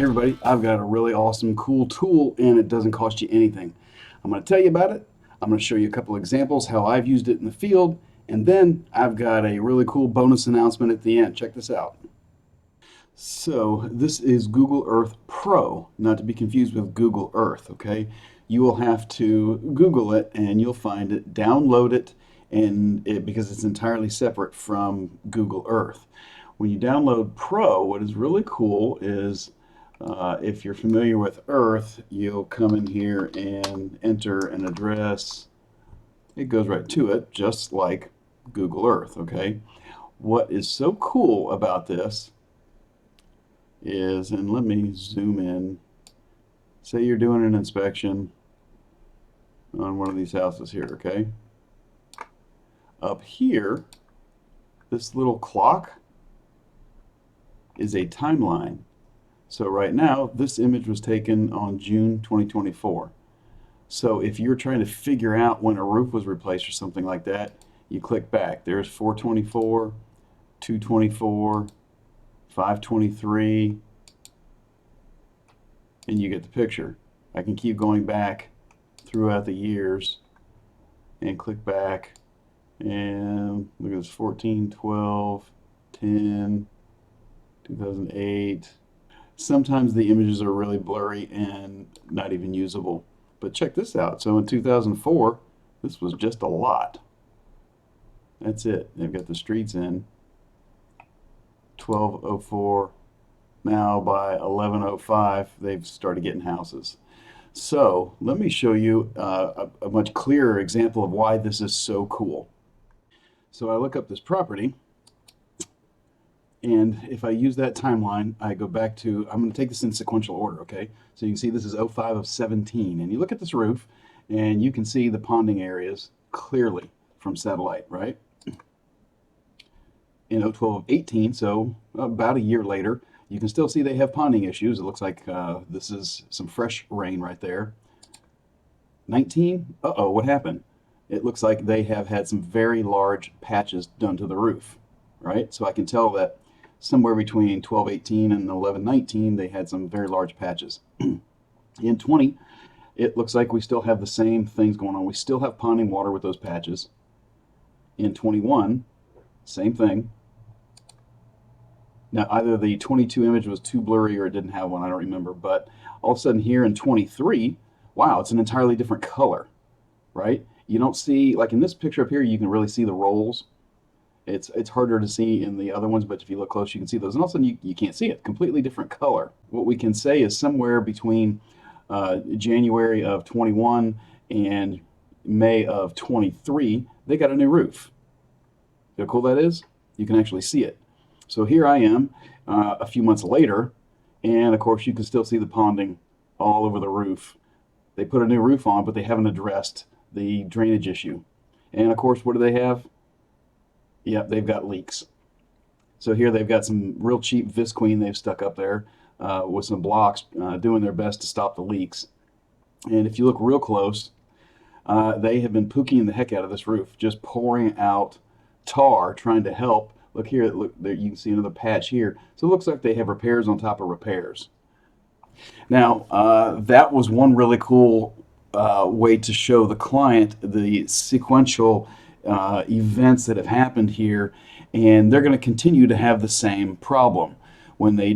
Hey everybody, I've got a really awesome, cool tool and it doesn't cost you anything. I'm going to tell you about it. I'm going to show you a couple examples how I've used it in the field, and then I've got a really cool bonus announcement at the end. Check this out. So this is Google Earth Pro, not to be confused with Google Earth, okay? You will have to Google it and you'll find it, download it, because it's entirely separate from Google Earth. When you download Pro, what is really cool is if you're familiar with Earth, you'll come in here and enter an address. It goes right to it, just like Google Earth, okay? What is so cool about this is, and let me zoom in, say you're doing an inspection on one of these houses here, okay? Up here, this little clock is a timeline. So right now, this image was taken on June 2024. So if you're trying to figure out when a roof was replaced or something like that, you click back. There's 424, 224, 523, and you get the picture. I can keep going back throughout the years and click back, and look at this: 14, 12, 10, 2008. Sometimes the images are really blurry and not even usable. But check this out. So in 2004, this was just a lot. That's it. They've got the streets in. 1204. Now by 1105, they've started getting houses. So let me show you a much clearer example of why this is so cool. So I look up this property, and if I use that timeline, I go back to, I'm going to take this in sequential order, okay? So you can see this is 05 of 17, and you look at this roof, and you can see the ponding areas clearly from satellite, right? In 012 of 18, so about a year later, you can still see they have ponding issues. It looks like this is some fresh rain right there. 19, uh-oh, what happened? It looks like they have had some very large patches done to the roof, right? So I can tell that somewhere between 1218 and 1119, they had some very large patches. In 20, it looks like we still have the same things going on. We still have ponding water with those patches. In 21, same thing. Now, either the 22 image was too blurry or it didn't have one, I don't remember. But all of a sudden here in 23, wow, it's an entirely different color, right? You don't see, like in this picture up here, you can really see the rolls. It's harder to see in the other ones, but if you look close, you can see those. And all of a sudden, you can't see it. Completely different color. What we can say is somewhere between January of 21 and May of 23, they got a new roof. See how cool that is? You can actually see it. So here I am a few months later, and of course, you can still see the ponding all over the roof. They put a new roof on, but they haven't addressed the drainage issue. And of course, what do they have? Yep, they've got leaks. So here they've got some real cheap Visqueen they've stuck up there with some blocks, doing their best to stop the leaks. And if you look real close, they have been pooking the heck out of this roof, just pouring out tar, trying to help. Look here, look there, you can see another patch here. So it looks like they have repairs on top of repairs. Now, that was one really cool way to show the client the sequential events that have happened here, and they're going to continue to have the same problem when they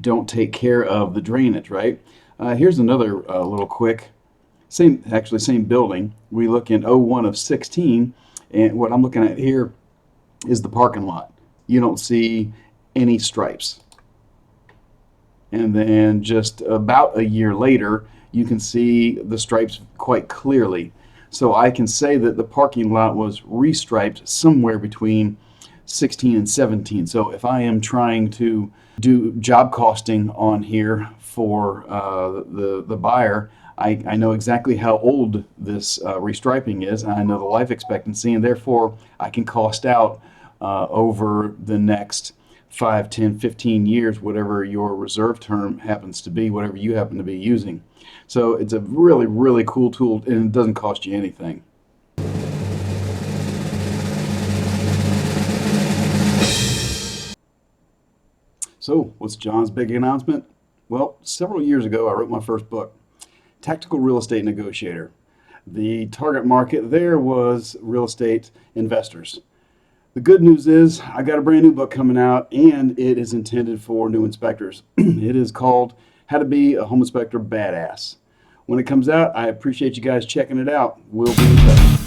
don't take care of the drainage, right? Here's another little quick, same building. We look in 01 of 16, and what I'm looking at here is the parking lot. You don't see any stripes. And then just about a year later, you can see the stripes quite clearly. So I can say that the parking lot was restriped somewhere between 16 and 17. So if I am trying to do job costing on here for the buyer, I know exactly how old this restriping is, and I know the life expectancy, and therefore I can cost out over the next 5, 10, 15 years, whatever your reserve term happens to be, whatever you happen to be using. So it's a really, really cool tool, and it doesn't cost you anything. So, what's John's big announcement? Well, several years ago, I wrote my first book, Tactical Real Estate Negotiator. The target market there was real estate investors. The good news is I got a brand new book coming out, and it is intended for new inspectors. It is called How to Be a Home Inspector Badass. When it comes out, I appreciate you guys checking it out. We'll be in touch.